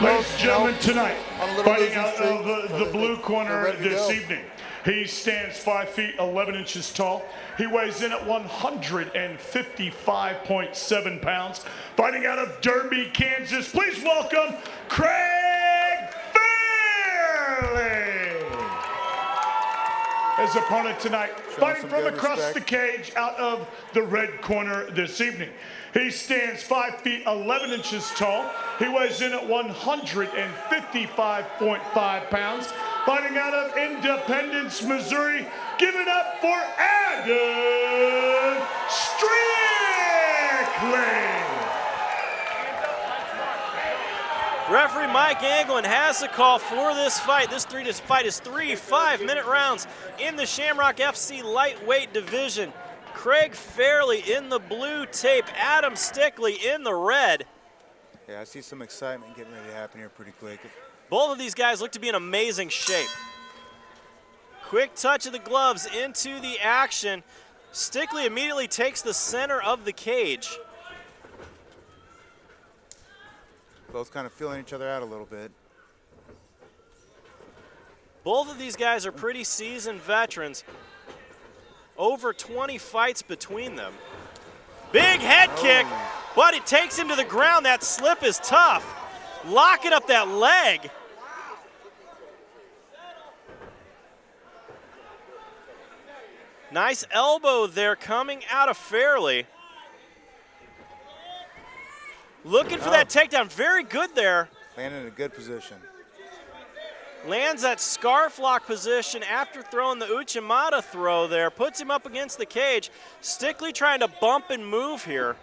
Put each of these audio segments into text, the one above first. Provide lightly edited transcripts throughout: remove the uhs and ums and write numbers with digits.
Ladies and gentlemen, tonight, fighting out of the blue corner this evening. He stands 5 feet 11 inches tall. He weighs in at 155.7 pounds. Fighting out of Derby, Kansas, please welcome Craig Fairley. His opponent tonight, fighting from across the cage out of the red corner this evening. He stands 5 feet 11 inches tall. He weighs in at 155.5 pounds. Fighting out of Independence, Missouri. Give it up for Adam Stickley. Referee Mike Anglin has the call for this fight. This fight is 3 5-minute rounds in the Shamrock FC lightweight division. Craig Fairley in the blue tape, Adam Stickley in the red. Yeah, I see some excitement getting ready to happen here pretty quick. Both of these guys look to be in amazing shape. Quick touch of the gloves into the action. Stickley immediately takes the center of the cage. Both kind of feeling each other out a little bit. Both of these guys are pretty seasoned veterans. Over 20 fights between them. Big head kick, but it takes him to the ground. That slip is tough. Locking up that leg. Nice elbow there coming out of Fairley. Looking for that takedown. Very good there. Landing in a good position. Lands that scarf lock position after throwing the Uchimata throw there. Puts him up against the cage. Stickley trying to bump and move here.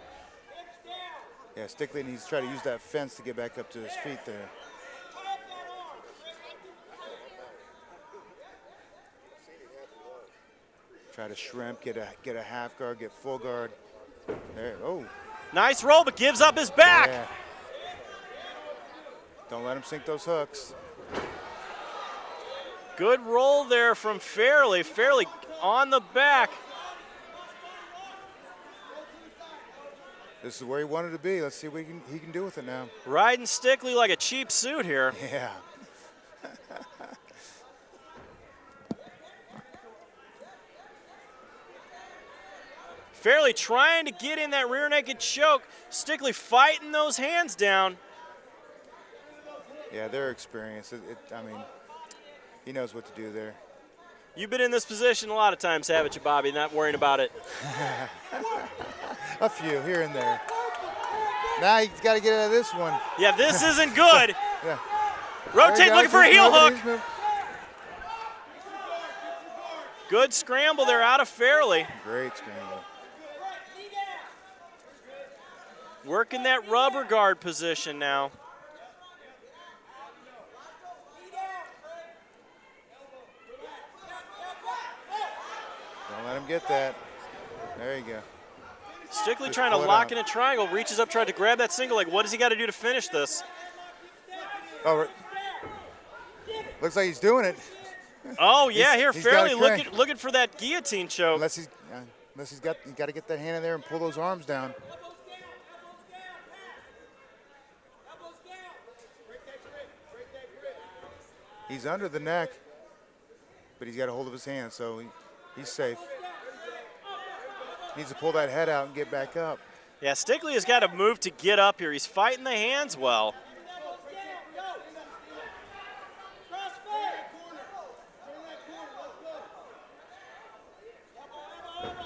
Yeah, Stickley needs to try to use that fence to get back up to his feet there. Try to shrimp, get a half guard, get full guard. There, oh. Nice roll, but gives up his back. Yeah. Don't let him sink those hooks. Good roll there from Fairley. Fairley on the back. This is where he wanted to be. Let's see what he can do with it now. Riding Stickley like a cheap suit here. Yeah. Fairley trying to get in that rear naked choke. Stickley fighting those hands down. Yeah, their experience. I mean, he knows what to do there. You've been in this position a lot of times, haven't you, Bobby? Not worrying about it. A few here and there. Now he's got to get out of this one. Yeah, this isn't good. Yeah. Rotate, looking for a heel hook. Good scramble there out of Fairley. Great scramble. Working that rubber guard position now. Don't let him get that. There you go. Stickley trying to lock in a triangle, reaches up, tried to grab that single leg. What does he got to do to finish this? Oh, looks like he's doing it. Oh yeah, here Fairley looking for that guillotine choke. Unless he's got to get that hand in there and pull those arms down. He's under the neck, but he's got a hold of his hand, so he's safe. Needs to pull that head out and get back up. Yeah, Stickley has got to move to get up here. He's fighting the hands well.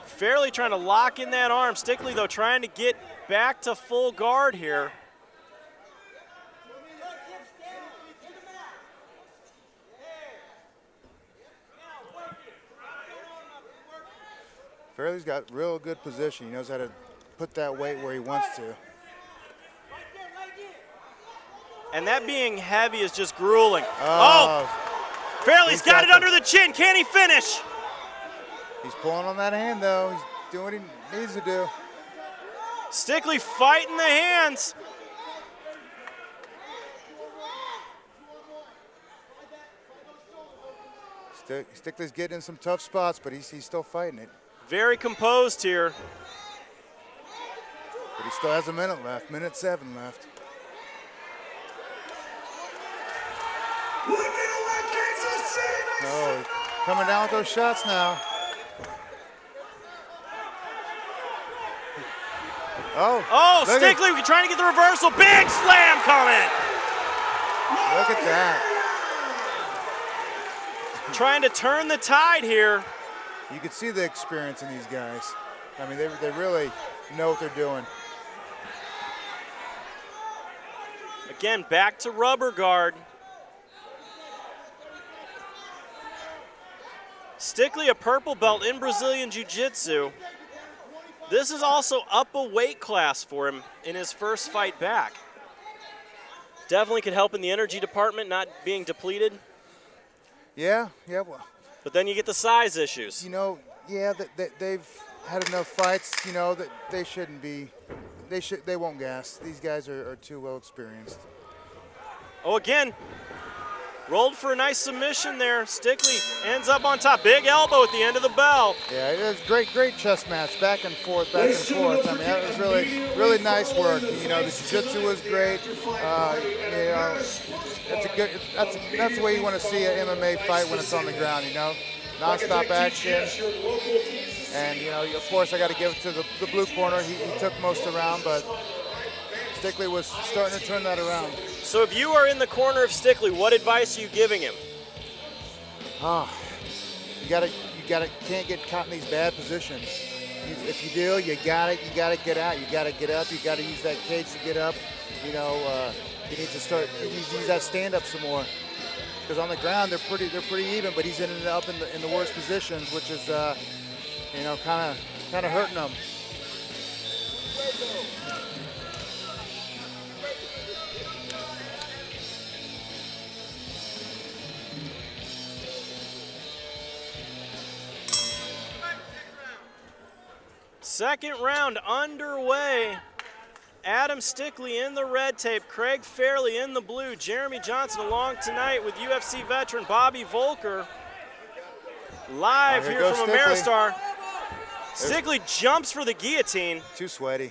Fairley trying to lock in that arm. Stickley, though, trying to get back to full guard here. Fairley's got real good position. He knows how to put that weight where he wants to. And that being heavy is just grueling. Oh! Fairley's got it under the chin. Can he finish? He's pulling on that hand, though. He's doing what he needs to do. Stickley fighting the hands. Stickley's getting in some tough spots, but he's still fighting it. Very composed here. But he still has a minute left, minute 7 left. Oh, coming down with those shots now. Oh, Stickley trying to get the reversal. Big slam coming. Look at that. Trying to turn the tide here. You can see the experience in these guys. I mean, they really know what they're doing. Again, back to rubber guard. Stickley, a purple belt in Brazilian Jiu-Jitsu. This is also up a weight class for him in his first fight back. Definitely could help in the energy department, not being depleted. Yeah, well, but then you get the size issues. You know, yeah, they've had enough fights. You know that they shouldn't be. They won't gas. These guys are too well experienced. Oh, again, rolled for a nice submission there. Stickley ends up on top. Big elbow at the end of the bell. Yeah, it was great chess match, back and forth, back and forth. I mean, that was really nice work. You know, the jiu-jitsu was great. You know, that's the way you want to see an MMA fight when it's on the ground. You know, non-stop action. And you know, of course, I got to give it to the blue corner. He took most of the round, but Stickley was starting to turn that around. So if you are in the corner of Stickley, what advice are you giving him? You can't get caught in these bad positions. If you do, you gotta get out. You gotta get up. You gotta use that cage to get up. You know, you need to use that stand up some more. Because on the ground they're pretty even, but he's ended up in the worst positions, which is you know, kind of hurting him. Second round underway. Adam Stickley in the red tape, Craig Fairley in the blue, Jeremy Johnson along tonight with UFC veteran Bobby Volker. Live here from Ameristar. Stickley jumps for the guillotine. Too sweaty.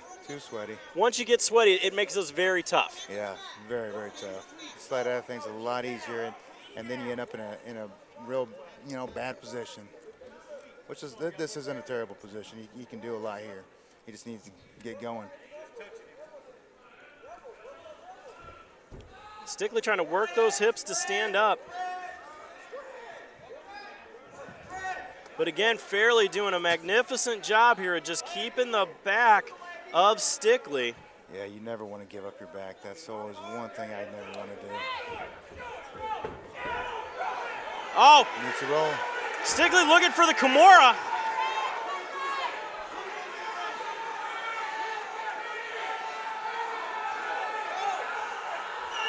Once you get sweaty, it makes us very tough. Yeah, very tough. Slide out of things a lot easier, and then you end up in a real, you know, bad position. Which is, this isn't a terrible position. He can do a lot here. He just needs to get going. Stickley trying to work those hips to stand up. But again, Fairley doing a magnificent job here of just keeping the back of Stickley. Yeah, you never want to give up your back. That's always one thing I never want to do. Oh! He needs to roll. Stickley looking for the Kimura.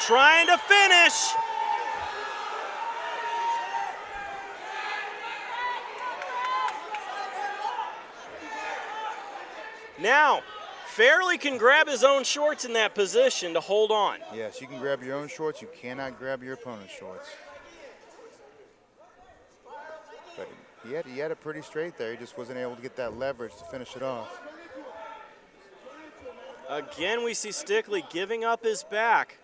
Trying to finish. Now, Fairley can grab his own shorts in that position to hold on. Yes, you can grab your own shorts. You cannot grab your opponent's shorts. But he had it pretty straight there. He just wasn't able to get that leverage to finish it off. Again, we see Stickley giving up his back.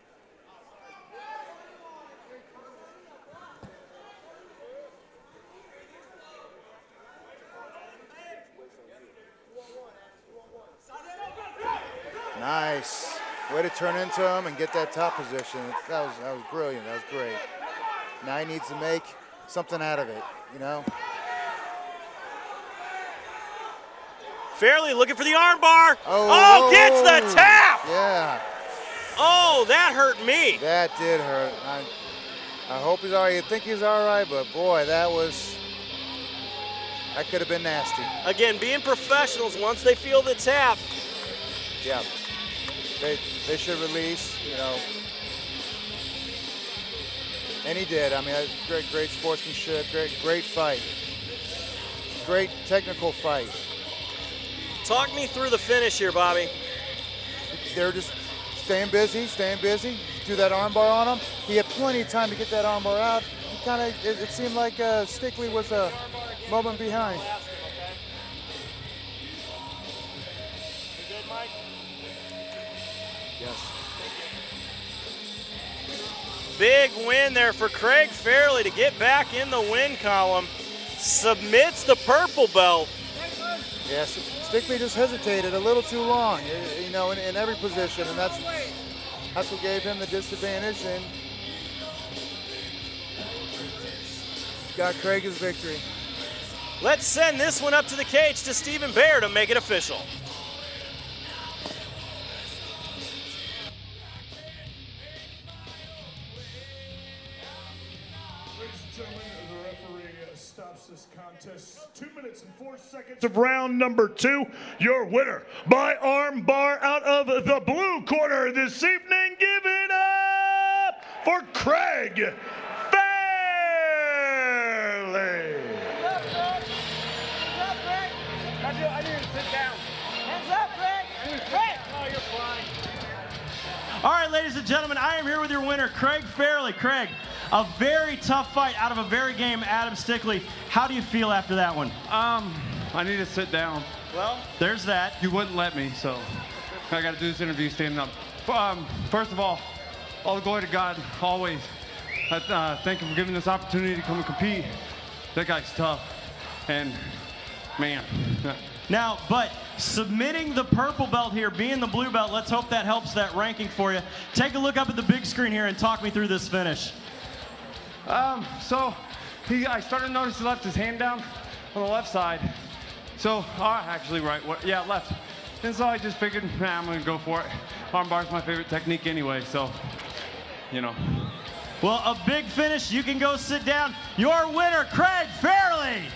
Nice. Way to turn into him and get that top position. That was brilliant. That was great. Now he needs to make something out of it, you know? Fairley looking for the armbar. Oh, gets the tap. Yeah. Oh, that hurt me. That did hurt. I hope he's all right. You think he's all right, but boy, that could have been nasty. Again, being professionals, once they feel the tap. Yeah. They should release, you know. And he did. I mean, great sportsmanship, great fight. Great technical fight. Talk me through the finish here, Bobby. They're just staying busy. Do that armbar on him. He had plenty of time to get that armbar out. He it seemed like Stickley was a moment behind. Yes. Big win there for Craig Fairley to get back in the win column. Submits the purple belt. Yes, Stickley just hesitated a little too long, you know, in every position, and that's what gave him the disadvantage, and got Craig his victory. Let's send this one up to the cage to Stephen Baer to make it official. Ladies and gentlemen, the referee stops this contest. 2 minutes and 4 seconds of round number 2. Your winner by arm bar out of the blue corner this evening. Give it up for Craig Fairley. I need to sit down. Hands up, Craig. Craig. Oh, you're fine. All right, ladies and gentlemen, I am here with your winner, Craig Fairley. Craig, a very tough fight out of a very game Adam Stickley. How do you feel after that one? I need to sit down. Well, there's that. You wouldn't let me, so I got to do this interview standing up. First of all the glory to God, always. I thank him for giving this opportunity to come and compete. That guy's tough, and man. Now, but submitting the purple belt here, being the blue belt, let's hope that helps that ranking for you. Take a look up at the big screen here and talk me through this finish. I started to notice he left his hand down on the left side. So, actually right, left. And so I just figured, I'm gonna go for it. Arm bar's my favorite technique anyway, so, you know. Well, a big finish. You can go sit down. Your winner, Craig Fairley.